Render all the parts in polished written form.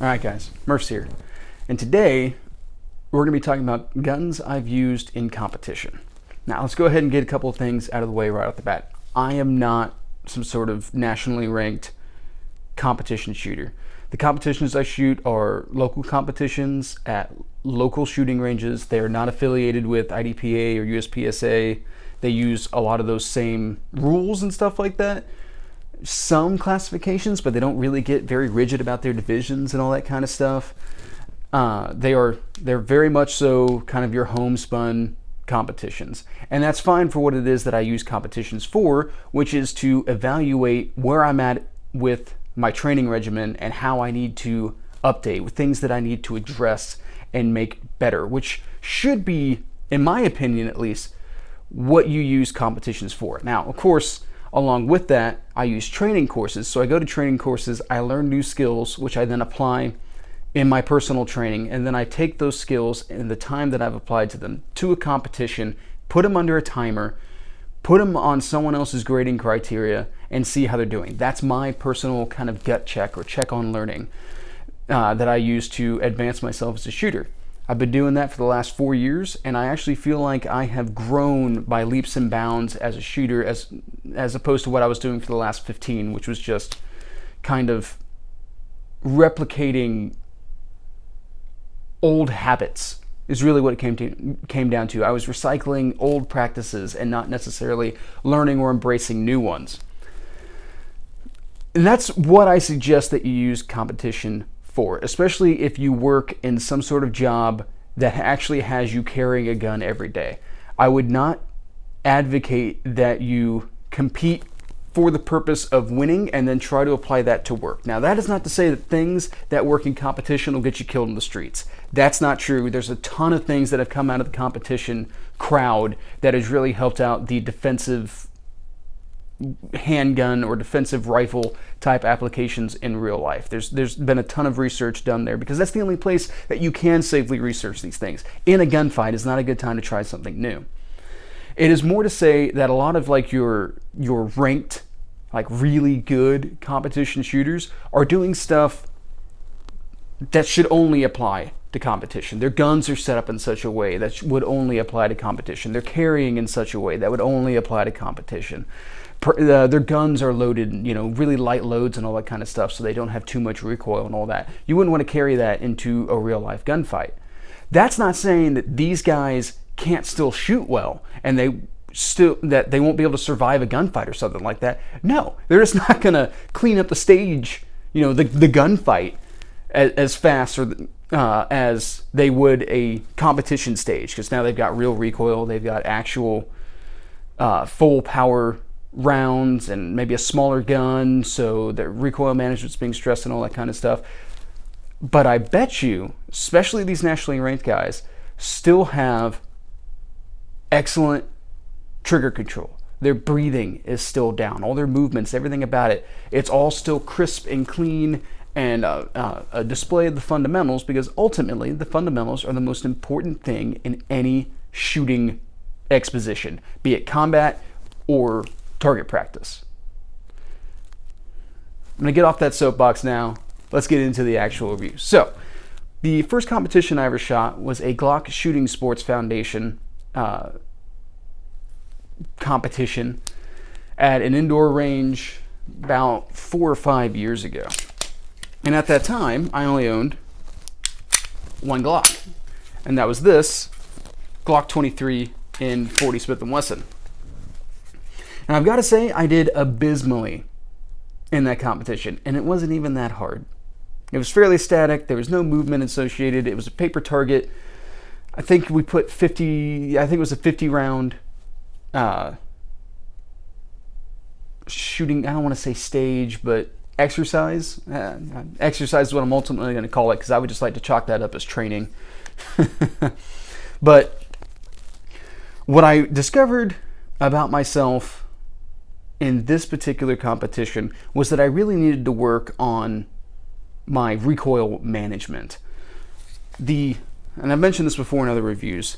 Alright guys, Murph's here. And today, we're going to be talking about guns I've used in competition. Now let's go ahead and get a couple of things out of the way right off the bat. I am not some sort of nationally ranked competition shooter. The competitions I shoot are local competitions at local shooting ranges. They are not affiliated with IDPA or USPsa. They use a lot of those same rules and stuff like that. Some classifications, but they don't really get very rigid about their divisions and all that kind of stuff. They're very much so kind of your homespun competitions, and that's fine for what it is that I use competitions for, which is to evaluate where I'm at with my training regimen and how I need to update, with things that I need to address and make better, which should be, in my opinion at least, what you use competitions for. Now, of course, along with that, I use training courses. So I go to training courses, I learn new skills, which I then apply in my personal training, and then I take those skills and the time that I've applied to them to a competition, put them under a timer, put them on someone else's grading criteria, and see how they're doing. That's my personal kind of gut check or check on learning that I use to advance myself as a shooter. I've been doing that for the last 4 years, and I actually feel like I have grown by leaps and bounds as a shooter as opposed to what I was doing for the last 15, which was just kind of replicating old habits is really what it came down to. I was recycling old practices and not necessarily learning or embracing new ones. And that's what I suggest that you use competition for, especially if you work in some sort of job that actually has you carrying a gun every day. I would not advocate that you compete for the purpose of winning and then try to apply that to work. Now, that is not to say that things that work in competition will get you killed in the streets. That's not true. There's a ton of things that have come out of the competition crowd that has really helped out the defensive handgun or defensive rifle type applications in real life. There's been a ton of research done there because that's the only place that you can safely research these things. In a gunfight is not a good time to try something new. It is more to say that a lot of like your ranked, like really good competition shooters are doing stuff that should only apply to competition. Their guns are set up in such a way that would only apply to competition. They're carrying in such a way that would only apply to competition. Their guns are loaded, really light loads and all that kind of stuff, so they don't have too much recoil and all that. You wouldn't want to carry that into a real life gunfight. That's not saying that these guys can't still shoot well and that they won't be able to survive a gunfight or something like that. No, they're just not going to clean up the stage, the gunfight as fast or as they would a competition stage, because now they've got real recoil, they've got actual full power rounds and maybe a smaller gun, so the recoil management's being stressed and all that kind of stuff. But I bet you, especially these nationally ranked guys, still have excellent trigger control. Their breathing is still down. All their movements, everything about it, it's all still crisp and clean, and a display of the fundamentals, because ultimately the fundamentals are the most important thing in any shooting exposition, be it combat or target practice. I'm going to get off that soapbox now. Let's get into the actual review. So, the first competition I ever shot was a Glock Shooting Sports Foundation competition at an indoor range about 4 or 5 years ago. And at that time, I only owned one Glock, and that was this Glock 23 in 40 Smith & Wesson. And I've got to say, I did abysmally in that competition, and it wasn't even that hard. It was fairly static. There was no movement associated. It was a paper target. I think we put 50, I think it was a 50 round shooting, I don't want to say stage, but exercise. Exercise is what I'm ultimately going to call it, because I would just like to chalk that up as training. But what I discovered about myself in this particular competition was that I really needed to work on my recoil management. And I've mentioned this before in other reviews,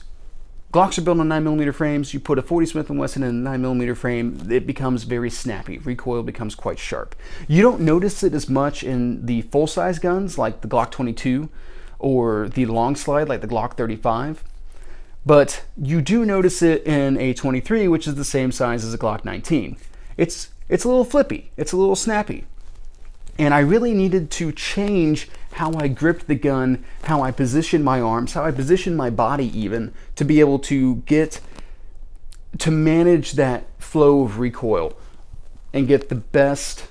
Glocks are built on 9mm frames. You put a 40 Smith & Wesson in a 9mm frame, it becomes very snappy. Recoil becomes quite sharp. You don't notice it as much in the full-size guns like the Glock 22 or the long slide like the Glock 35, but you do notice it in a 23, which is the same size as a Glock 19. It's a little flippy. It's a little snappy. And I really needed to change how I gripped the gun, how I positioned my arms, how I positioned my body even, to be able to manage that flow of recoil and get the best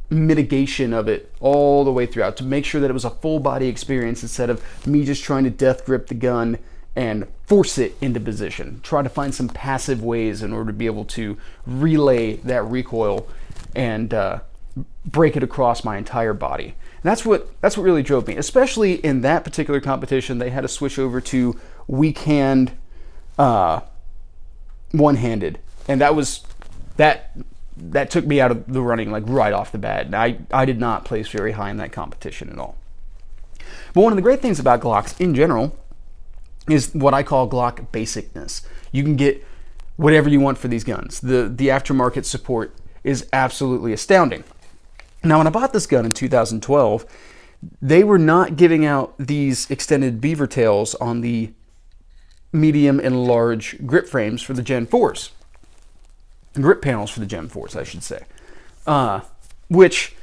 mitigation of it all the way throughout, to make sure that it was a full body experience instead of me just trying to death grip the gun and force it into position. Try to find some passive ways in order to be able to relay that recoil and break it across my entire body. And that's what really drove me, especially in that particular competition. They had to switch over to weak hand, one-handed, and that took me out of the running like right off the bat. And I did not place very high in that competition at all. But one of the great things about Glocks in general is what I call Glock basicness. You can get whatever you want for these guns. The aftermarket support is absolutely astounding. Now, when I bought this gun in 2012, they were not giving out these extended beaver tails on the medium and large grip frames for the Gen 4s. Grip panels for the Gen 4s, I should say. Which,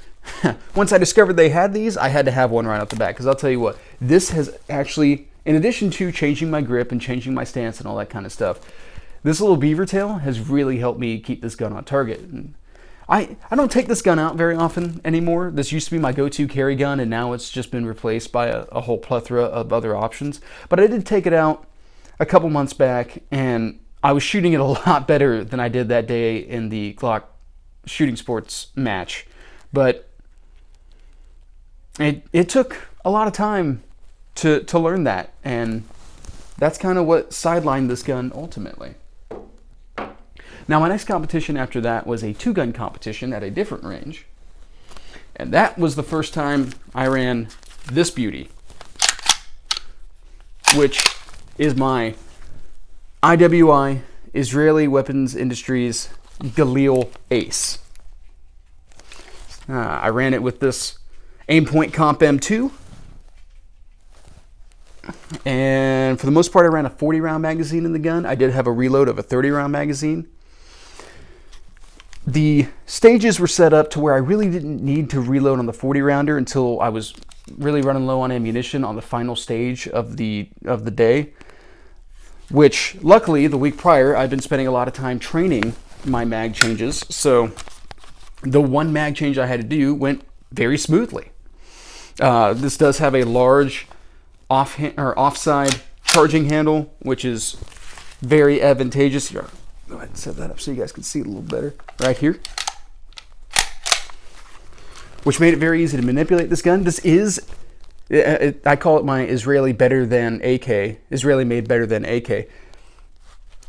once I discovered they had these, I had to have one right off the bat. Because I'll tell you what, this has actually, in addition to changing my grip and changing my stance and all that kind of stuff, this little beaver tail has really helped me keep this gun on target. And I don't take this gun out very often anymore. This used to be my go-to carry gun, and now it's just been replaced by a whole plethora of other options. But I did take it out a couple months back, and I was shooting it a lot better than I did that day in the Glock shooting sports match. But it took a lot of time to learn that, and that's kind of what sidelined this gun ultimately. Now, my next competition after that was a two-gun competition at a different range. And that was the first time I ran this beauty, which is my IWI, Israeli Weapons Industries Galil Ace. I ran it with this Aimpoint Comp M2. And for the most part, I ran a 40-round magazine in the gun. I did have a reload of a 30-round magazine. The stages were set up to where I really didn't need to reload on the 40-rounder until I was really running low on ammunition on the final stage of the day, which luckily the week prior I've been spending a lot of time training my mag changes, so the one mag change I had to do went very smoothly. This does have a large offside charging handle, which is very advantageous. Here, go ahead and set that up so you guys can see it a little better right here, which made it very easy to manipulate this gun. This is, I call it my Israeli better than AK, Israeli made better than AK.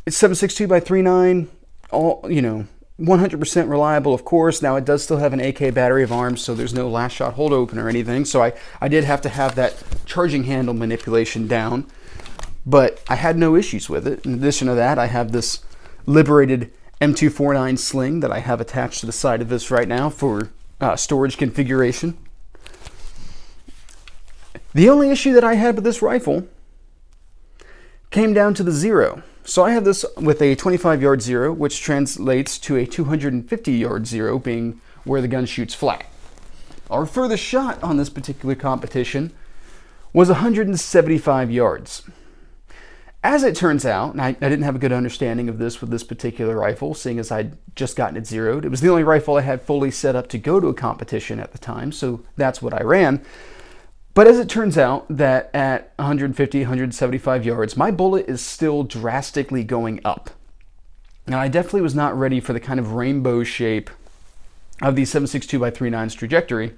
It's 7.62x3.9, all, 100% reliable, of course. Now, it does still have an AK battery of arms, so there's no last shot hold open or anything. So I did have to have that charging handle manipulation down, but I had no issues with it. In addition to that, I have this liberated M249 sling that I have attached to the side of this right now for storage configuration. The only issue that I had with this rifle came down to the zero. So I have this with a 25-yard zero, which translates to a 250-yard zero, being where the gun shoots flat. Our furthest shot on this particular competition was 175 yards. As it turns out, and I didn't have a good understanding of this with this particular rifle, seeing as I'd just gotten it zeroed. It was the only rifle I had fully set up to go to a competition at the time, so that's what I ran. But as it turns out, that at 150, 175 yards, my bullet is still drastically going up. And I definitely was not ready for the kind of rainbow shape of the 7.62x3.9's trajectory.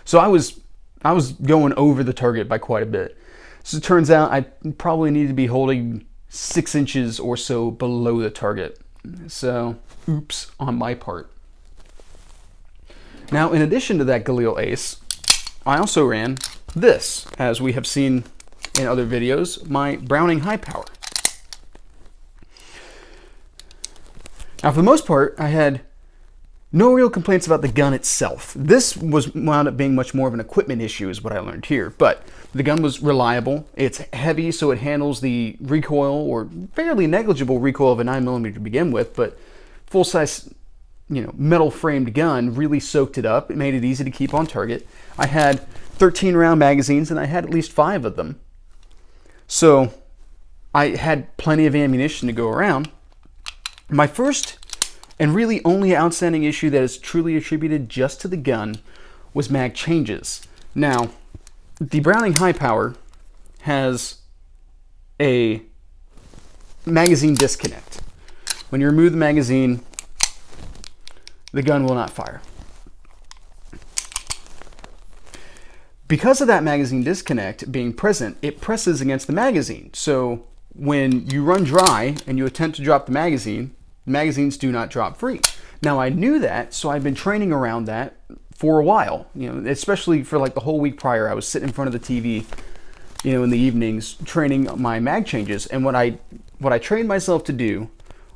So I was going over the target by quite a bit. So it turns out I probably need to be holding 6 inches or so below the target. So, oops on my part. Now, in addition to that Galil Ace, I also ran this, as we have seen in other videos, my Browning high power. Now, for the most part, I had no real complaints about the gun itself. This wound up being much more of an equipment issue is what I learned here. But the gun was reliable. It's heavy, so it handles the recoil, or fairly negligible recoil of a 9mm to begin with, but full-size, metal framed gun really soaked it up. It made it easy to keep on target. I had 13 round magazines, and I had at least 5 of them. So I had plenty of ammunition to go around. My first and really only outstanding issue that is truly attributed just to the gun was mag changes. Now, the Browning high power has a magazine disconnect. When you remove the magazine, the gun will not fire. Because of that magazine disconnect being present, it presses against the magazine. So when you run dry and you attempt to drop the magazines do not drop free. Now, I knew that, so I've been training around that for a while, especially for like the whole week prior. I was sitting in front of the TV, in the evenings training my mag changes. And what I trained myself to do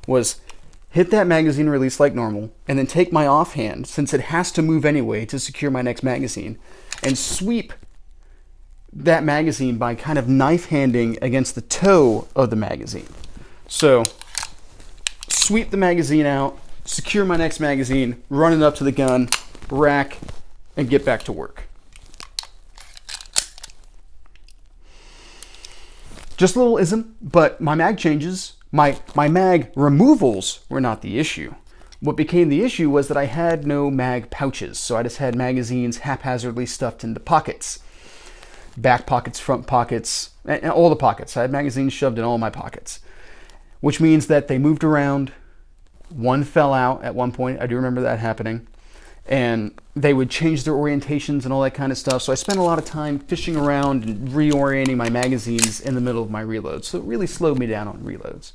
was hit that magazine release like normal, and then take my offhand, since it has to move anyway to secure my next magazine, and sweep that magazine by kind of knife handing against the toe of the magazine. So sweep the magazine out, secure my next magazine, run it up to the gun, rack, and get back to work. Just a little ism, but my mag changes, my mag removals were not the issue. What became the issue was that I had no mag pouches, so I just had magazines haphazardly stuffed into pockets. Back pockets, front pockets, and all the pockets. I had magazines shoved in all my pockets, which means that they moved around. One fell out at one point. I do remember that happening. And they would change their orientations and all that kind of stuff. So I spent a lot of time fishing around and reorienting my magazines in the middle of my reloads. So it really slowed me down on reloads.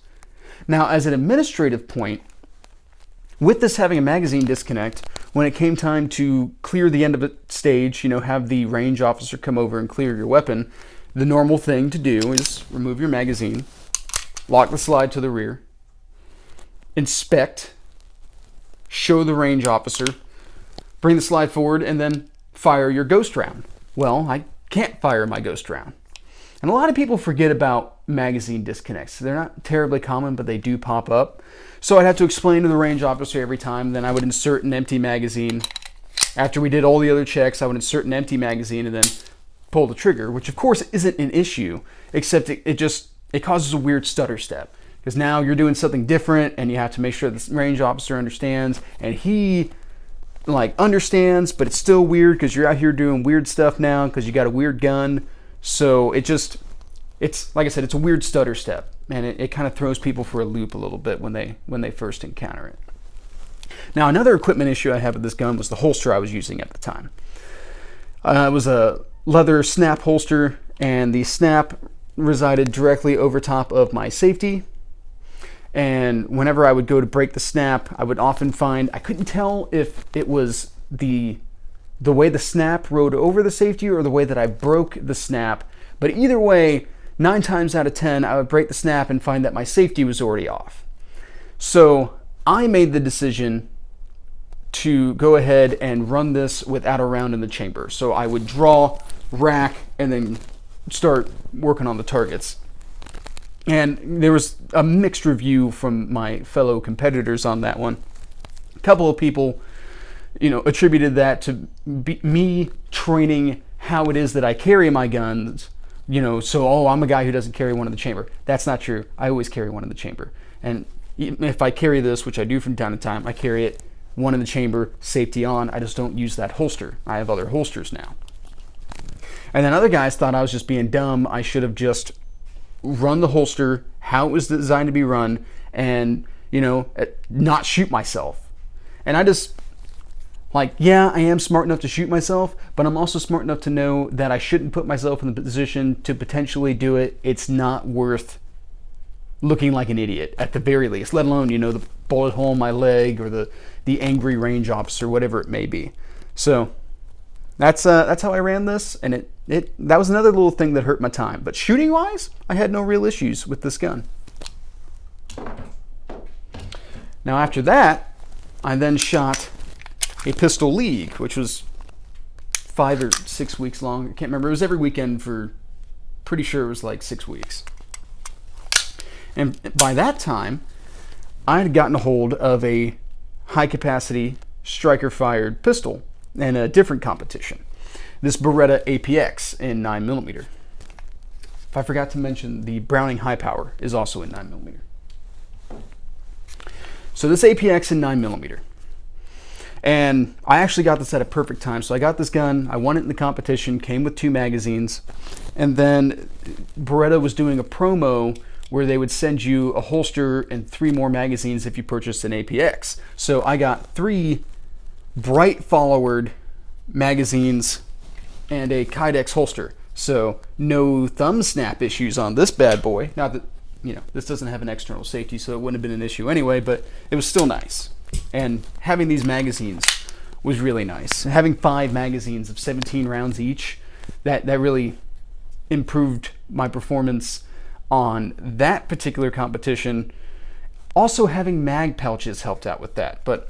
Now, as an administrative point, with this having a magazine disconnect, when it came time to clear the end of a stage, have the range officer come over and clear your weapon, the normal thing to do is remove your magazine, lock the slide to the rear, inspect, show the range officer, bring the slide forward, and then fire your ghost round. Well, I can't fire my ghost round. And a lot of people forget about magazine disconnects. They're not terribly common, but they do pop up. So I'd have to explain to the range officer every time. Then I would insert an empty magazine. After we did all the other checks, I would insert an empty magazine and then pull the trigger, which of course isn't an issue, except it causes a weird stutter step. Because now you're doing something different and you have to make sure the range officer understands, and he understands, but it's still weird because you're out here doing weird stuff now because you got a weird gun. So it's like I said, it's a weird stutter step, and it kind of throws people for a loop a little bit when they first encounter it. Now, another equipment issue I had with this gun was the holster I was using at the time. It was a leather snap holster, and the snap resided directly over top of my safety. And whenever I would go to break the snap, I would often find I couldn't tell if it was the way the snap rode over the safety or the way that I broke the snap. But either way, 9 times out of 10, I would break the snap and find that my safety was already off. So I made the decision to go ahead and run this without a round in the chamber. So I would draw, rack, and then start working on the targets. And there was a mixed review from my fellow competitors on that one. A couple of people, attributed that to me training how it is that I carry my guns. I'm a guy who doesn't carry one in the chamber. That's not true. I always carry one in the chamber. And if I carry this, which I do from time to time, I carry it one in the chamber, safety on. I just don't use that holster. I have other holsters now. And then other guys thought I was just being dumb. I should have just run the holster how it was designed to be run and, not shoot myself. And I just, I am smart enough to shoot myself, but I'm also smart enough to know that I shouldn't put myself in the position to potentially do it. It's not worth looking like an idiot at the very least, let alone, the bullet hole in my leg or the angry range officer, whatever it may be. So that's how I ran this, and that was another little thing that hurt my time. But shooting wise, I had no real issues with this gun. Now after that, I then shot a pistol league, which was 5 or 6 weeks long. I can't remember. It was every weekend for, pretty sure it was like 6 weeks. And by that time, I had gotten a hold of a high capacity striker fired pistol in a different competition. This Beretta APX in 9mm. If I forgot to mention, the Browning High Power is also in 9mm. So this APX in 9mm. And I actually got this at a perfect time. So I got this gun, I won it in the competition, came with 2 magazines, and then Beretta was doing a promo where they would send you a holster and 3 more magazines if you purchased an APX. So I got 3 bright followered magazines and a Kydex holster. So no thumb snap issues on this bad boy. Not that, this doesn't have an external safety, so it wouldn't have been an issue anyway, but it was still nice. And having these magazines was really nice. Having 5 magazines of 17 rounds each, that really improved my performance on that particular competition. Also having mag pouches helped out with that. But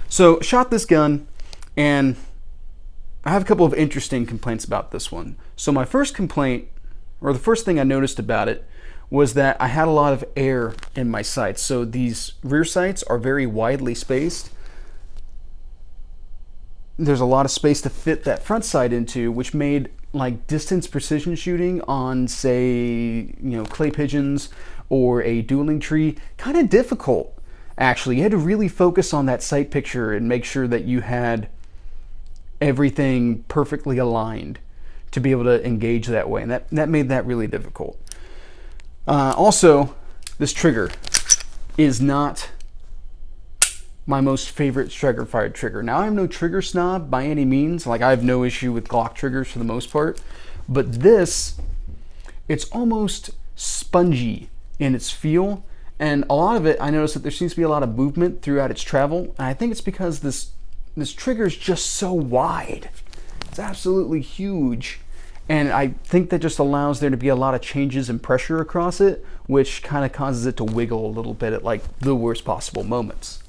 so shot this gun, and I have a couple of interesting complaints about this one. So my first complaint, or the first thing I noticed about it, was that I had a lot of air in my sights. So these rear sights are very widely spaced. There's a lot of space to fit that front sight into, which made like distance precision shooting on, say, clay pigeons or a dueling tree kind of difficult. Actually, you had to really focus on that sight picture and make sure that you had everything perfectly aligned to be able to engage that way, and that made that really difficult. Also, this trigger is not my most favorite striker fired trigger. Now, I'm no trigger snob by any means. Like, I have no issue with Glock triggers for the most part, but this, it's almost spongy in its feel, and a lot of it, I noticed that there seems to be a lot of movement throughout its travel, and I think it's because this trigger is just so wide. It's absolutely huge. And I think that just allows there to be a lot of changes in pressure across it, which kind of causes it to wiggle a little bit at like the worst possible moments.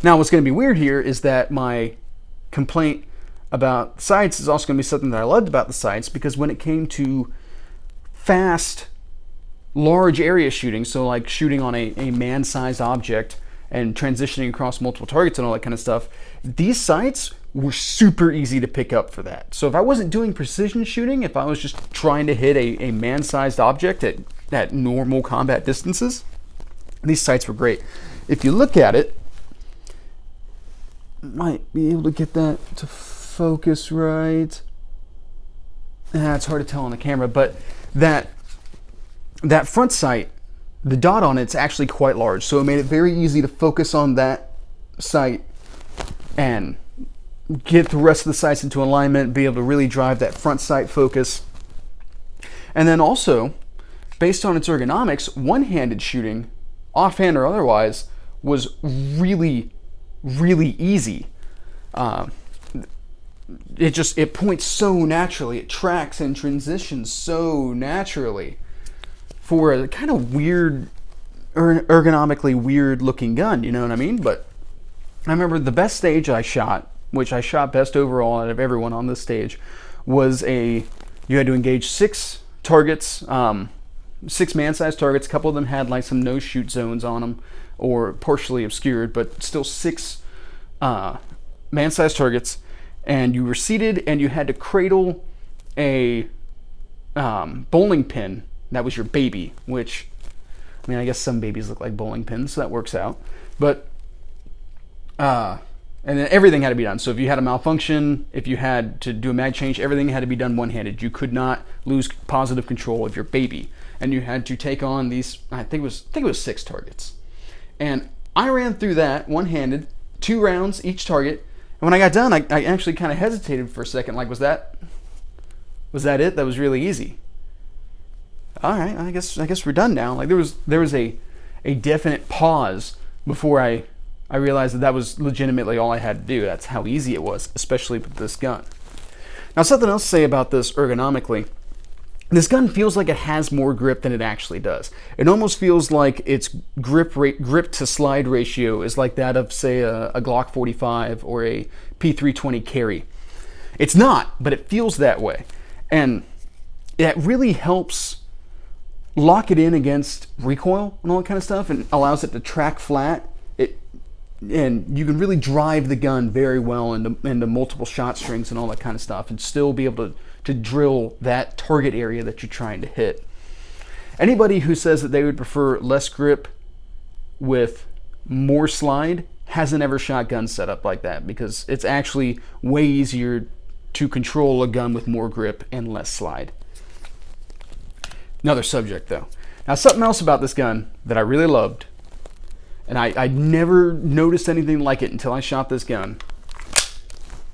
Now, what's going to be weird here is that my complaint about sights is also going to be something that I loved about the sights, because when it came to fast, large area shooting, so like shooting on a man-sized object and transitioning across multiple targets and all that kind of stuff, these sights were super easy to pick up for that. So if I wasn't doing precision shooting, if I was just trying to hit a man-sized object at normal combat distances, these sights were great. If you look at it, might be able to get that to focus right. It's hard to tell on the camera, but that front sight, the dot on it's actually quite large, so it made it very easy to focus on that sight and get the rest of the sights into alignment, be able to really drive that front sight focus. And then also, based on its ergonomics, one-handed shooting, offhand or otherwise, was really, really easy. It points so naturally, it tracks and transitions so naturally for a kind of weird, ergonomically weird looking gun, you know what I mean? But I remember the best stage I shot, which I shot best overall out of everyone on this stage, was you had to engage 6 targets, 6 man-sized targets. A couple of them had like some no-shoot zones on them or partially obscured, but still 6 man-sized targets. And you were seated and you had to cradle a bowling pin. That was your baby, which, I mean, I guess some babies look like bowling pins, so that works out. But and then everything had to be done. So if you had a malfunction, if you had to do a mag change, everything had to be done one-handed. You could not lose positive control of your baby. And you had to take on these, I think it was 6 targets. And I ran through that one-handed, 2 rounds each target. And when I got done, I actually kind of hesitated for a second. Like, was that it? That was really easy. All right, I guess we're done now. Like, there was a definite pause before I realized that was legitimately all I had to do. That's how easy it was, especially with this gun. Now, something else to say about this ergonomically. This gun feels like it has more grip than it actually does. It almost feels like its grip to slide ratio is like that of, say, a Glock 45 or a P320 carry. It's not, but it feels that way. And it really helps lock it in against recoil and all that kind of stuff, and allows it to track flat. And you can really drive the gun very well into multiple shot strings and all that kind of stuff, and still be able to drill that target area that you're trying to hit. Anybody who says that they would prefer less grip with more slide hasn't ever shot guns set up like that, because it's actually way easier to control a gun with more grip and less slide. Another subject though. Now, something else about this gun that I really loved, and I never noticed anything like it until I shot this gun,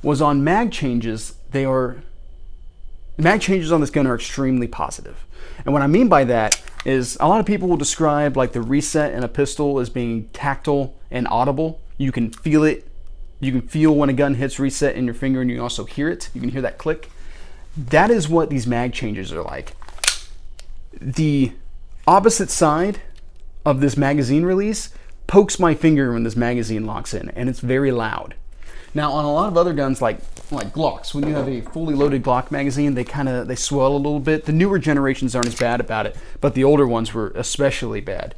was on mag changes. Mag changes on this gun are extremely positive. And what I mean by that is, a lot of people will describe like the reset in a pistol as being tactile and audible. You can feel it. You can feel when a gun hits reset in your finger, and you can also hear it. You can hear that click. That is what these mag changes are like. The opposite side of this magazine release pokes my finger when this magazine locks in, and it's very loud. Now, on a lot of other guns like Glocks, when you have a fully loaded Glock magazine, they swell a little bit. The newer generations aren't as bad about it, but the older ones were especially bad.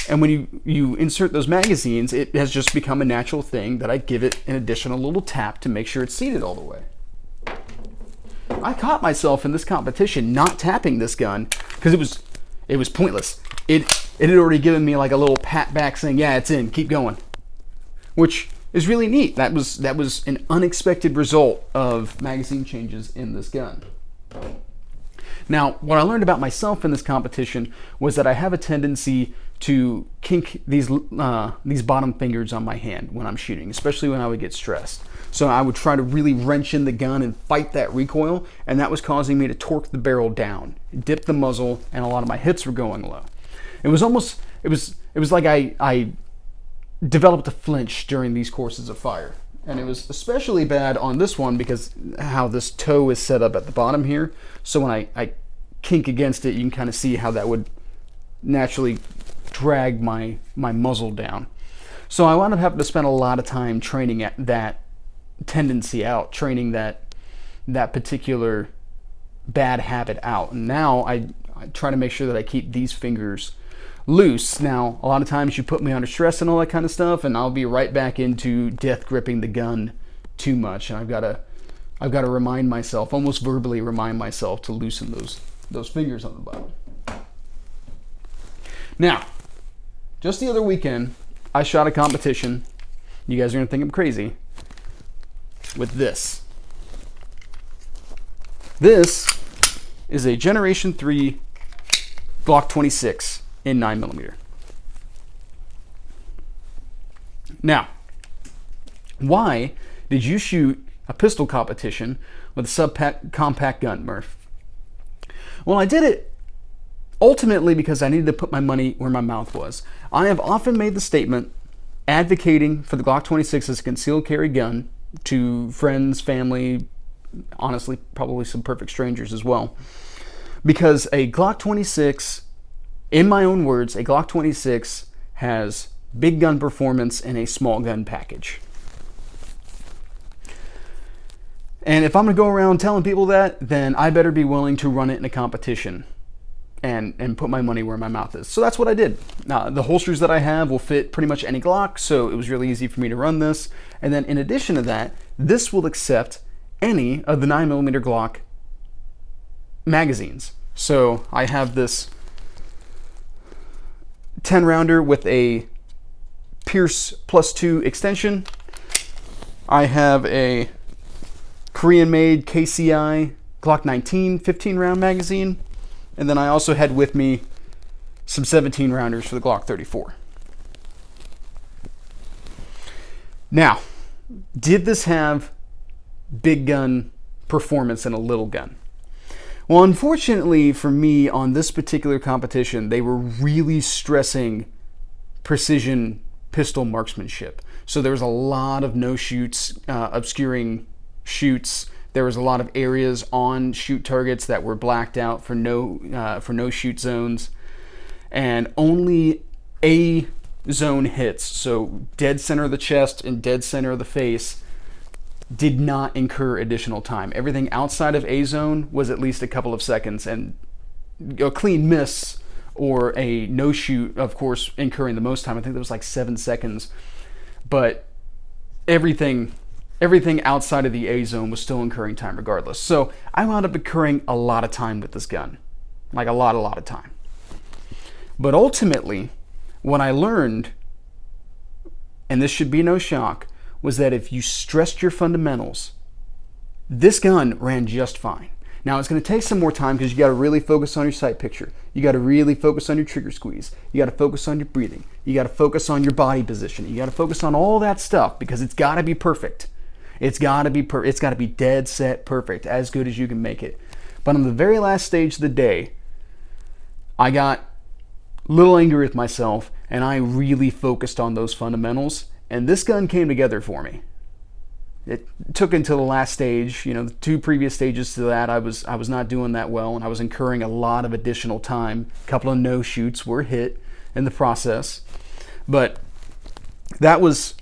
And when you insert those magazines, it has just become a natural thing that I give it an additional little tap to make sure it's seated all the way. I caught myself in this competition not tapping this gun because it was pointless. It had already given me like a little pat back saying, yeah, it's in, keep going, which is really neat. That was an unexpected result of magazine changes in this gun. Now, what I learned about myself in this competition was that I have a tendency to kink these bottom fingers on my hand when I'm shooting, especially when I would get stressed. So I would try to really wrench in the gun and fight that recoil, and that was causing me to torque the barrel down, dip the muzzle, and a lot of my hits were going low. It was like I developed a flinch during these courses of fire. And it was especially bad on this one because how this toe is set up at the bottom here. So when I kink against it, you can kind of see how that would naturally drag my muzzle down. So I wound up having to spend a lot of time training at that tendency out, training that particular bad habit out. And now I try to make sure that I keep these fingers loose. Now, a lot of times you put me under stress and all that kind of stuff, and I'll be right back into death gripping the gun too much. And I've got to remind myself, almost verbally remind myself, to loosen those fingers on the bottom. Now, just the other weekend, I shot a competition. You guys are gonna think I'm crazy with this. This is a Generation 3 Glock 26 in 9mm. Now, why did you shoot a pistol competition with a subcompact gun, Murph? Well, I did it ultimately because I needed to put my money where my mouth was. I have often made the statement advocating for the Glock 26 as a concealed carry gun to friends, family, honestly, probably some perfect strangers as well. Because a Glock 26, in my own words, a Glock 26 has big gun performance in a small gun package. And if I'm going to go around telling people that, then I better be willing to run it in a competition and put my money where my mouth is. So that's what I did. Now, the holsters that I have will fit pretty much any Glock, so it was really easy for me to run this. And then in addition to that, this will accept any of the 9mm Glock magazines. So I have this 10 rounder with a Pierce +2 extension. I have a Korean-made KCI Glock 19 15 round magazine. And then I also had with me some 17 rounders for the Glock 34. Now, did this have big gun performance in a little gun? Well, unfortunately for me, on this particular competition, they were really stressing precision pistol marksmanship. So there was a lot of no shoots, obscuring shoots. There was a lot of areas on shoot targets that were blacked out for no shoot zones, and only A zone hits, so dead center of the chest and dead center of the face, did not incur additional time. Everything outside of A zone was at least a couple of seconds, and a clean miss or a no shoot, of course, incurring the most time. I think that was like 7 seconds, but everything outside of the A zone was still incurring time regardless. So I wound up incurring a lot of time with this gun, like a lot of time. But ultimately, what I learned, and this should be no shock, was that if you stressed your fundamentals, this gun ran just fine. Now, it's going to take some more time because you got to really focus on your sight picture. You got to really focus on your trigger squeeze. You got to focus on your breathing. You got to focus on your body position. You got to focus on all that stuff because it's got to be perfect. It's got to be it's got to be dead set perfect, as good as you can make it. But on the very last stage of the day, I got a little angry with myself, and I really focused on those fundamentals, and this gun came together for me. It took until the last stage. The 2 previous stages to that, I was not doing that well, and I was incurring a lot of additional time. A couple of no shoots were hit in the process, but that was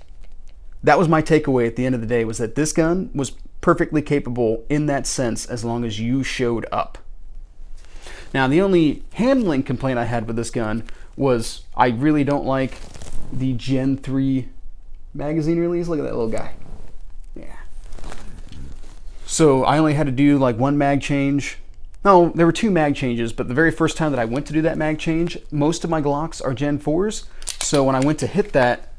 my takeaway at the end of the day, was that this gun was perfectly capable in that sense as long as you showed up. Now, the only handling complaint I had with this gun was I really don't like the Gen 3 magazine release. Look at that little guy. Yeah. So I only had to do like 1 mag change. No, there were 2 mag changes, but the very first time that I went to do that mag change, most of my Glocks are Gen 4s. So when I went to hit that,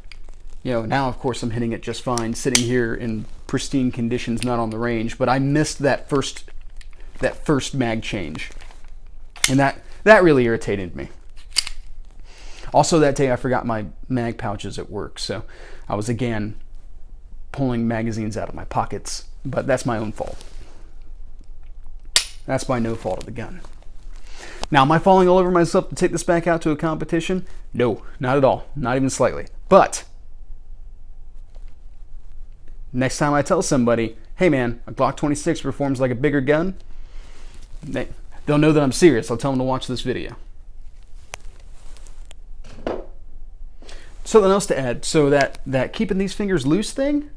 now of course I'm hitting it just fine, sitting here in pristine conditions, not on the range, but I missed that first mag change. And that really irritated me. Also that day I forgot my mag pouches at work, so I was again pulling magazines out of my pockets, but that's my own fault. That's by no fault of the gun. Now, am I falling all over myself to take this back out to a competition? No, not at all, not even slightly. But next time I tell somebody, hey man, a Glock 26 performs like a bigger gun, they'll know that I'm serious. I'll tell them to watch this video. Something else to add, so that keeping these fingers loose thing,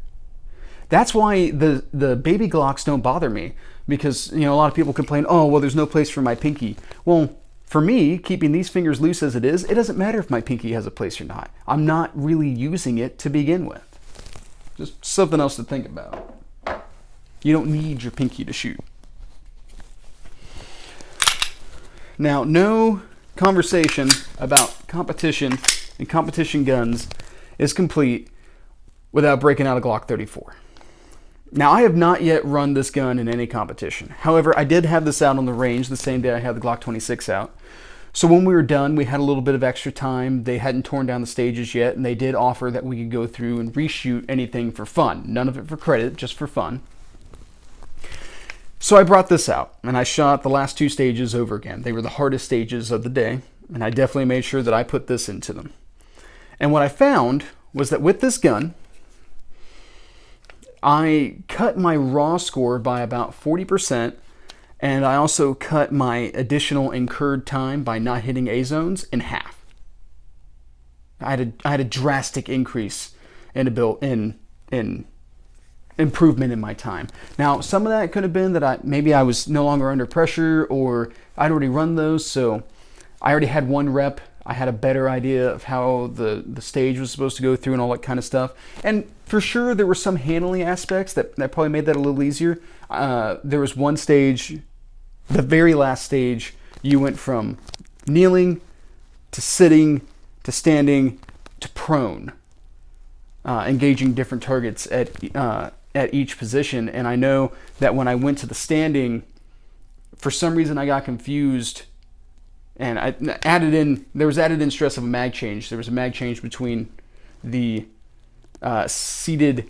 that's why the baby Glocks don't bother me, because a lot of people complain, oh well, there's no place for my pinky. Well, for me, keeping these fingers loose as it is, it doesn't matter if my pinky has a place or not. I'm not really using it to begin with. Just something else to think about. You don't need your pinky to shoot. Now, no conversation about competition and competition guns is complete without breaking out a Glock 34. Now, I have not yet run this gun in any competition. However, I did have this out on the range the same day I had the Glock 26 out. So when we were done, we had a little bit of extra time. They hadn't torn down the stages yet, and they did offer that we could go through and reshoot anything for fun. None of it for credit, just for fun. So I brought this out, and I shot the last 2 stages over again. They were the hardest stages of the day, and I definitely made sure that I put this into them. And what I found was that with this gun, I cut my raw score by about 40%, and I also cut my additional incurred time by not hitting A zones in half. I had a drastic increase in improvement in my time. Now, some of that could have been that maybe I was no longer under pressure, or I'd already run those, so I already had 1 rep. I had a better idea of how the stage was supposed to go through and all that kind of stuff. And for sure, there were some handling aspects that probably made that a little easier. There was one stage, the very last stage, you went from kneeling to sitting to standing to prone, engaging different targets at each position. And I know that when I went to the standing, for some reason I got confused, and there was added in stress of a mag change. There was a mag change between the seated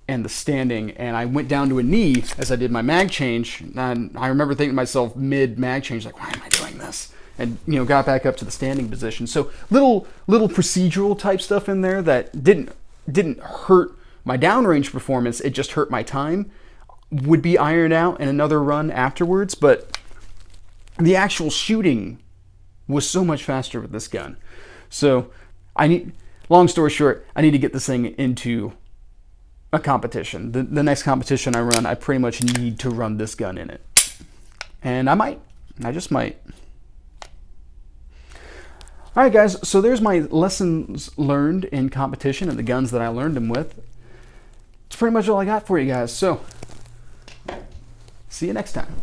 and the standing, and I went down to a knee as I did my mag change. And I remember thinking to myself mid mag change, like, why am I doing this? And got back up to the standing position. So little procedural type stuff in there that didn't hurt my downrange performance. It just hurt my time. would be ironed out in another run afterwards, but the actual shooting was so much faster with this gun. So long story short, I need to get this thing into a competition. The next competition I run, I pretty much need to run this gun in it. And I just might. All right, guys, so there's my lessons learned in competition and the guns that I learned them with. It's pretty much all I got for you guys. So, see you next time.